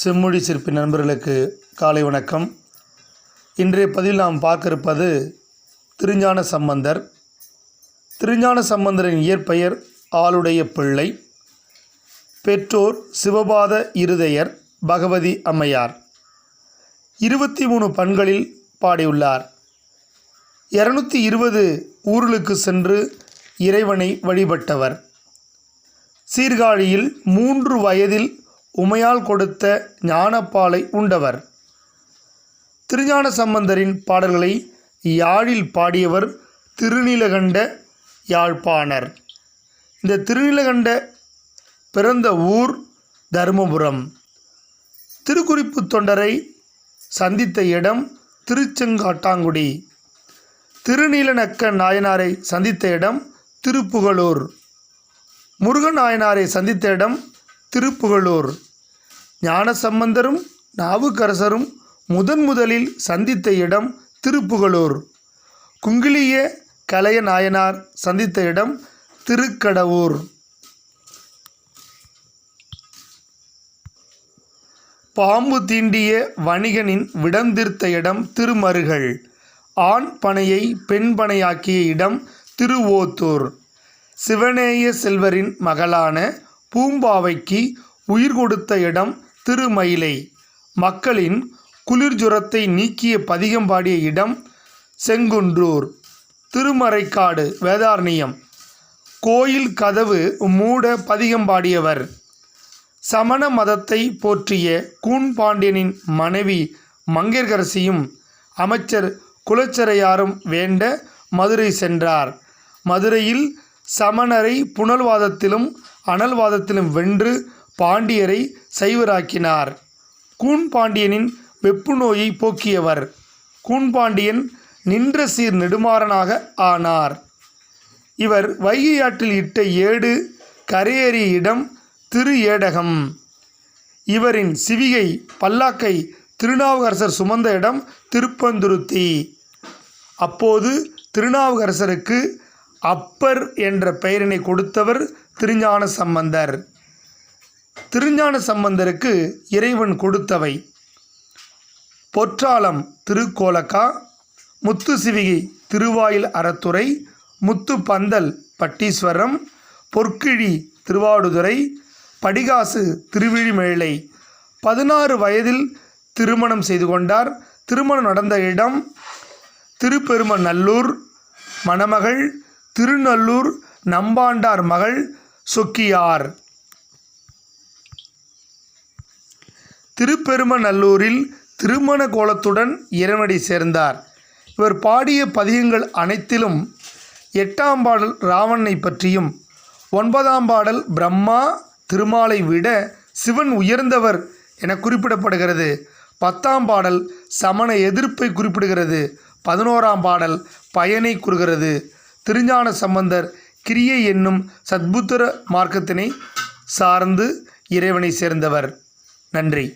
செம்மொழி சிற்பி நண்பர்களுக்கு காலை வணக்கம். இன்றைய பதிவில் நாம் பார்க்க இருப்பது திருஞான சம்பந்தர். திருஞான சம்பந்தரின் இயற்பெயர் ஆளுடைய பிள்ளை. பெற்றோர் சிவபாத இருதயர், பகவதி அம்மையார். 23 பண்களில் பாடியுள்ளார். 220 ஊர்களுக்கு சென்று இறைவனை வழிபட்டவர். சீர்காழியில் 3 வயதில் உமையால் கொடுத்த ஞானப்பாலை உண்டவர். திருஞான சம்பந்தரின் பாடல்களை யாழில் பாடியவர் திருநீலகண்ட யாழ்ப்பாணர். இந்த திருநீலகண்ட பிறந்த ஊர் தருமபுரம். திருக்குறிப்பு தொண்டரை சந்தித்த இடம் திருச்செங்காட்டாங்குடி. திருநீலநக்க நாயனாரை சந்தித்த இடம் திருப்புகலூர். முருகன் நாயனாரை சந்தித்த இடம் திருப்புகலூர். ஞானசம்பந்தரும் நாவுக்கரசரும் முதலில் சந்தித்த இடம் திருப்புகலூர். குங்கிலிய கலைய நாயனார் சந்தித்த இடம் திருக்கடவூர். பாம்பு தீண்டிய வணிகனின் விடந்திருத்த இடம் திருமருகல். ஆண் பனையை பெண் பனையாக்கிய இடம் திருவோத்தூர். சிவனேய செல்வரின் மகளான பூம்பாவைக்கு உயிர் கொடுத்த இடம் திருமயிலை. மக்களின் குளிர்ஜுரத்தை நீக்கிய பதிகம் பாடிய இடம் செங்குன்றூர். திருமறைக்காடு வேதாரண்யம். கோயில் கதவு மூட பதிகம் பாடியவர். சமண மதத்தை போற்றிய கூன்பாண்டியனின் மனைவி மங்கையர்க்கரசியும் அமைச்சர் குலச்சிறையாரும் வேண்ட மதுரை சென்றார். மதுரையில் சமணரை புனல்வாதத்திலும் அனல்வாதத்திலும் வென்று பாண்டியரை சைவராக்கினார். கூன்பாண்டியனின் வெப்பு நோயை போக்கியவர். கூன்பாண்டியன் நின்ற சீர் நெடுமாறனாக ஆனார். இவர் வைகை ஆற்றில் இட்ட ஏடு கரையேறிய இடம் திரு ஏடகம். இவரின் சிவிகை பல்லாக்கை திருநாவுக்கரசர் சுமந்த இடம் திருப்பந்துருத்தி. அப்போது திருநாவுக்கரசருக்கு அப்பர் என்ற பெயரினை கொடுத்தவர் திருஞான சம்பந்தர். திருஞான சம்பந்தருக்கு இறைவன் கொடுத்தவை: பொற்றாளம் திருக்கோலக்கா, முத்து சிவிகை திருவாயில் அறத்துறை, முத்து பந்தல் பட்டீஸ்வரம், பொற்கிழி திருவாடுதுறை, படிகாசு திருவிழிமேலை. 16 வயதில் திருமணம் செய்து கொண்டார். திருமணம் நடந்த இடம் திருப்பெருமநல்லூர். மணமகள் திருநல்லூர் நம்பாண்டார் மகள் சொக்கியார். திருப்பெருமநல்லூரில் திருமண கோலத்துடன் இறைவனடி சேர்ந்தார். இவர் பாடிய பதிகங்கள் அனைத்திலும் 8ஆம் பாடல் ராவணனை பற்றியும், 9ஆம் பாடல் பிரம்மா திருமாலை விட சிவன் உயர்ந்தவர் என குறிப்பிடப்படுகிறது. 10ஆம் பாடல் சமண எதிர்ப்பை குறிப்பிடுகிறது. 11ஆம் பாடல் பயனை கூறுகிறது. திருஞான சம்பந்தர் கிரியை என்னும் சத்புத்திர மார்க்கத்தினை சார்ந்து இறைவனை சேர்ந்தவர். நன்றி.